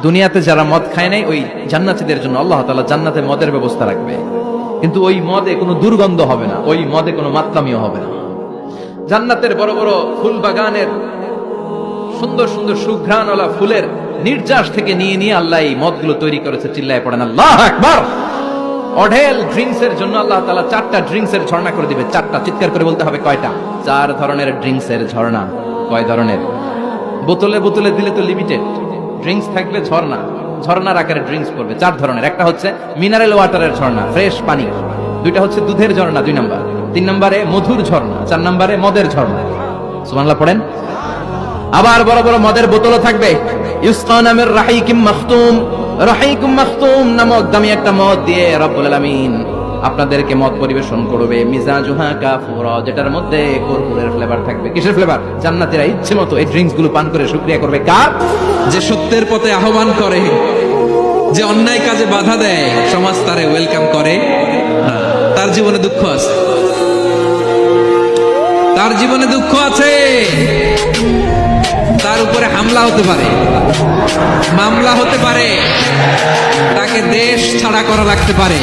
দুনিয়াতে যারা মদ খায় নাই ওই জান্নাতীদের জন্য আল্লাহ তাআলা জান্নাতে মদের ব্যবস্থা রাখবে, কিন্তু ওই মদে কোনো দুর্গন্ধ হবে না, ওই মদে কোনো মাতলামিও হবে না। জান্নাতের বড় বড় ফুল বাগানের সুন্দর সুন্দর সুঘ্রাণওয়ালা ফুলের নির্যাস থেকে নিয়ে নিয়ে আল্লাহ এই মদগুলো তৈরি করেছে। চিল্লায় পড়েন আল্লাহু আকবার। অঢেল ড্রিঙ্কস এর জন্য আল্লাহ তাআলা 4টা ড্রিঙ্কস এর ঝর্ণা করে দিবে। 4টা, চিৎকার করে বলতে হবে কয়টা? 4 ধরনের ড্রিঙ্কস এর ঝর্ণা। কয় ধরনের? বোতলে বোতলে দিলে তো লিমিটেড, ড্রিঙ্কস থাকবে ঝর্ণা, ঝর্ণার আকারে ড্রিঙ্কস করবে 4 ধরনের। একটা হচ্ছে মিনারেল ওয়াটারের ঝর্ণা, ফ্রেশ পানি। 2টা হচ্ছে দুধের ঝর্ণা 2 নাম্বার, 3 নম্বরে মধুর ঝর্ণা, 4 নম্বরে মদের ঝর্ণা। সুবহানাল্লাহ পড়েন। আবার বড় বড় মদের বোতলও থাকবে। ইউসকা নামের রাহিকুম মাখতুম, রাহিকুম মাখতুম নামক দামি একটা মদ দিয়ে রব্বুল আলামিন আপনাদেরকে মদ পরিবেশন করবে। মিজাজুহা কাফুরা, যেটার মধ্যে কর্পূরের ফ্লেভার থাকবে। কিসের ফ্লেভার? জান্নাতীরা ইচ্ছে মতো এই ড্রিঙ্কস গুলো পান করে শুকরিয়া করবে। কার? যে সত্যের পথে আহ্বান করে, যে অন্যায় কাজে বাধা দেয়, সমাজ তারে ওয়েলকাম করে না। তার জীবনে দুঃখ আছে, তার জীবনে দুঃখ আছে। তার উপরে হামলা হতে পারে, মামলা হতে পারে, তাকে দেশ ছাড়া করা লাগতে পারে।